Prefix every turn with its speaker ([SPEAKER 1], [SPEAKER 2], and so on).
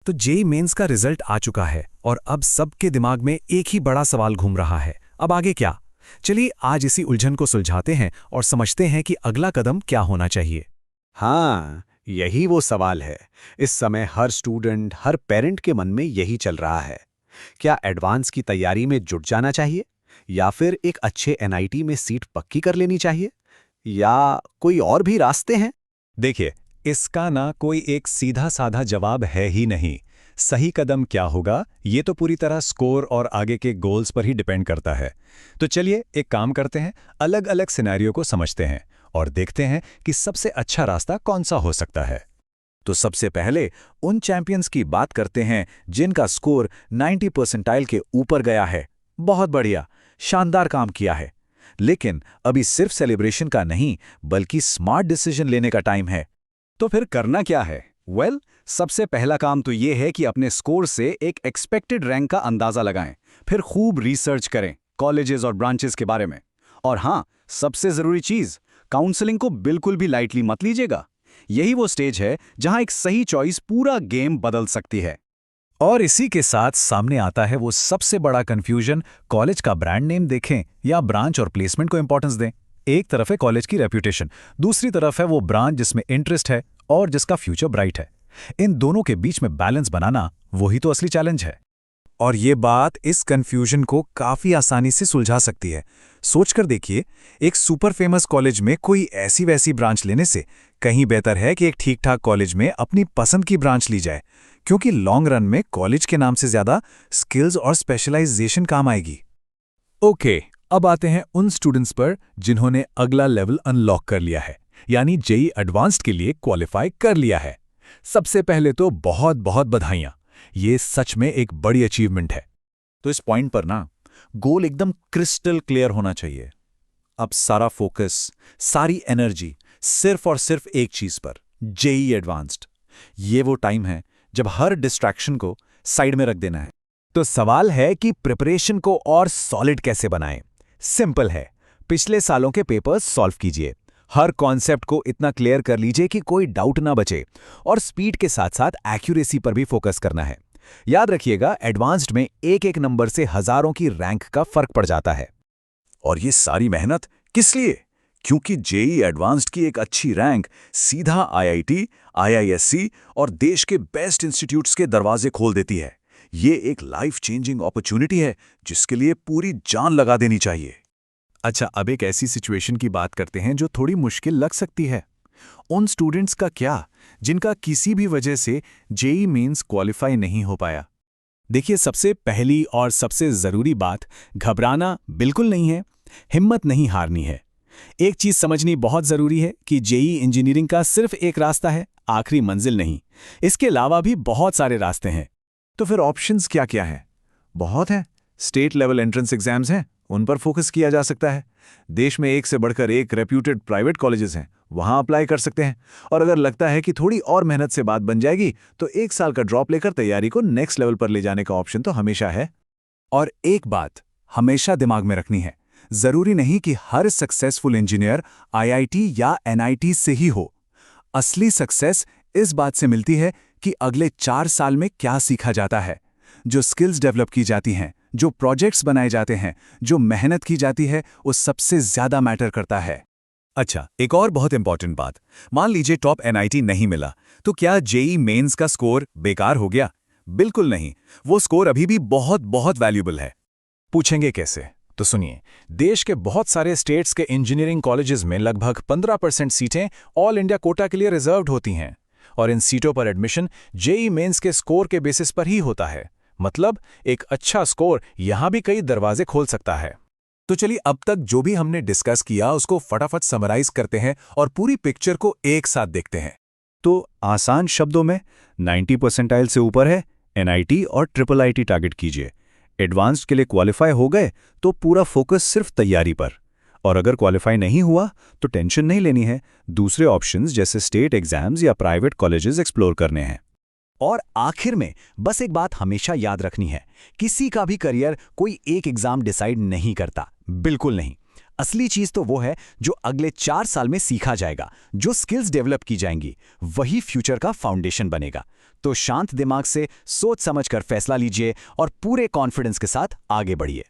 [SPEAKER 1] तो JEE mains का result आ चुका है और अब सबके दिमाग में एक ही बड़ा सवाल घूम रहा है, अब आगे क्या? चलिए आज इसी उलझन को सुलझाते हैं और समझते हैं कि अगला कदम क्या होना चाहिए।
[SPEAKER 2] हाँ, यही वो सवाल है। इस समय हर स्टूडेंट, हर पेरेंट के मन में यही चल रहा है। क्या एडवांस की तैयारी में जुट जाना चाहिए या फिर एक अच्छे एनआईटी में सीट पक्की कर लेनी चाहिए, या कोई और भी रास्ते हैं?
[SPEAKER 3] देखिए, इसका ना कोई एक सीधा साधा जवाब है ही नहीं। सही कदम क्या होगा ये तो पूरी तरह स्कोर और आगे के गोल्स पर ही डिपेंड करता है। तो चलिए एक काम करते हैं, अलग अलग सिनेरियो को समझते हैं और देखते हैं कि सबसे अच्छा रास्ता कौन सा हो सकता है।
[SPEAKER 1] तो सबसे पहले उन चैंपियंस की बात करते हैं जिनका स्कोर 90 परसेंटाइल के ऊपर गया है। बहुत बढ़िया, शानदार काम किया है। लेकिन अभी सिर्फ सेलिब्रेशन का नहीं बल्कि स्मार्ट डिसीजन लेने का टाइम है।
[SPEAKER 2] तो फिर करना क्या है? सबसे पहला काम तो ये है कि अपने स्कोर से एक एक्सपेक्टेड रैंक का अंदाजा लगाएं। फिर खूब रिसर्च करें कॉलेजेस और ब्रांचेस के बारे में। और हाँ, सबसे जरूरी चीज, काउंसलिंग को बिल्कुल भी लाइटली मत लीजिएगा। यही वो स्टेज है जहां एक सही चॉइस पूरा गेम बदल सकती है।
[SPEAKER 1] और इसी के साथ सामने आता है वो सबसे बड़ा कंफ्यूजन, कॉलेज का ब्रांड नेम देखें या ब्रांच और प्लेसमेंट को इंपॉर्टेंस दें। एक तरफ है कॉलेज की रेप्यूटेशन, दूसरी तरफ है वो ब्रांच जिसमें इंटरेस्ट है और जिसका फ्यूचर ब्राइट है। इन दोनों के बीच में बैलेंस बनाना वही तो असली चैलेंज है। और ये बात इस कंफ्यूजन को काफी आसानी से सुलझा सकती है। सोचकर देखिए, एक सुपर फेमस कॉलेज में कोई ऐसी वैसी ब्रांच लेने से कहीं बेहतर है कि एक ठीक ठाक कॉलेज में अपनी पसंद की ब्रांच ली जाए, क्योंकि लॉन्ग रन में कॉलेज के नाम से ज्यादा स्किल्स और स्पेशलाइजेशन काम आएगी। ओके, अब आते हैं उन स्टूडेंट्स पर जिन्होंने अगला लेवल अनलॉक कर लिया है, यानी जेईई एडवांस्ड के लिए क्वालिफाई कर लिया है। सबसे पहले तो बहुत बहुत बधाइयां, ये सच में एक बड़ी अचीवमेंट है। तो इस पॉइंट पर ना गोल एकदम क्रिस्टल क्लियर होना चाहिए। अब सारा फोकस, सारी एनर्जी सिर्फ और सिर्फ एक चीज पर, जेईई एडवांस्ड। ये वो टाइम है जब हर डिस्ट्रैक्शन को साइड में रख देना है। तो सवाल है कि प्रिपरेशन को और सॉलिड कैसे बनाएं। सिंपल है, पिछले सालों के पेपर्स सॉल्व कीजिए, हर कॉन्सेप्ट को इतना क्लियर कर लीजिए कि कोई डाउट ना बचे, और स्पीड के साथ साथ एक्यूरेसी पर भी फोकस करना है। याद रखिएगा, एडवांस्ड में एक एक नंबर से हजारों की रैंक का फर्क पड़ जाता है। और ये सारी मेहनत किस लिए? क्योंकि जेईई एडवांस्ड की एक अच्छी रैंक सीधा आईआईटी, आईआईएससी और देश के बेस्ट इंस्टीट्यूट्स के दरवाजे खोल देती है। ये एक लाइफ चेंजिंग अपॉर्चुनिटी है जिसके लिए पूरी जान लगा देनी चाहिए। अच्छा, अब एक ऐसी सिचुएशन की बात करते हैं जो थोड़ी मुश्किल लग सकती है। उन स्टूडेंट्स का क्या जिनका किसी भी वजह से जेईई मेंस क्वालिफाई नहीं हो पाया? देखिए, सबसे पहली और सबसे जरूरी बात, घबराना बिल्कुल नहीं है, हिम्मत नहीं हारनी है। एक चीज समझनी बहुत जरूरी है कि जेईई इंजीनियरिंग का सिर्फ एक रास्ता है, आखिरी मंजिल नहीं। इसके अलावा भी बहुत सारे रास्ते हैं। तो फिर ऑप्शंस क्या क्या है? बहुत है। स्टेट लेवल एंट्रेंस एग्जाम्स हैं, उन पर फोकस किया जा सकता है। देश में एक से बढ़कर एक रेप्यूटेड प्राइवेट कॉलेजेस हैं, वहां अप्लाई कर सकते हैं। और अगर लगता है कि थोड़ी और मेहनत से बात बन जाएगी तो एक साल का ड्रॉप लेकर तैयारी को नेक्स्ट लेवल पर ले जाने का ऑप्शन तो हमेशा है। और एक बात हमेशा दिमाग में रखनी है, जरूरी नहीं कि हर सक्सेसफुल इंजीनियर आईआईटी या एनआईटी से ही हो। असली सक्सेस इस बात से मिलती है कि अगले 4 साल में क्या सीखा जाता है, जो स्किल्स डेवलप की जाती हैं, जो प्रोजेक्ट्स बनाए जाते हैं, जो मेहनत की जाती है, वो सबसे ज्यादा मैटर करता है। अच्छा, एक और बहुत इंपॉर्टेंट बात, मान लीजिए टॉप एनआईटी नहीं मिला, तो क्या जेईई मेंस का स्कोर बेकार हो गया? बिल्कुल नहीं, वो स्कोर अभी भी बहुत बहुत वैल्यूएबल है। पूछेंगे कैसे? तो सुनिए, देश के बहुत सारे स्टेट्स के इंजीनियरिंग कॉलेजेस में लगभग 15% सीटें ऑल इंडिया कोटा के लिए रिजर्व्ड होती हैं, और इन सीटों पर एडमिशन जेईई मेंस के स्कोर के बेसिस पर ही होता है। मतलब एक अच्छा स्कोर यहां भी कई दरवाजे खोल सकता है। तो चलिए, अब तक जो भी हमने डिस्कस किया उसको फटाफट समराइज करते हैं और पूरी पिक्चर को एक साथ देखते हैं। तो आसान शब्दों में 90 परसेंटाइल से ऊपर है एनआईटी और ट्रिपल आईटी टारगेट कीजिए। एडवांस्ड के लिए क्वालिफाई हो गए तो पूरा फोकस सिर्फ तैयारी पर, और अगर क्वालिफाई नहीं हुआ तो टेंशन नहीं लेनी है, दूसरे ऑप्शंस जैसे स्टेट एग्जाम्स या प्राइवेट कॉलेजेस एक्सप्लोर करने हैं। और आखिर में बस एक बात हमेशा याद रखनी है, किसी का भी करियर कोई एक एग्जाम डिसाइड नहीं करता, बिल्कुल नहीं। असली चीज तो वो है जो अगले 4 साल में सीखा जाएगा, जो स्किल्स डेवलप की जाएंगी, वही फ्यूचर का फाउंडेशन बनेगा।
[SPEAKER 2] तो शांत दिमाग से सोच समझकर फैसला लीजिए और पूरे कॉन्फिडेंस के साथ आगे बढ़िए।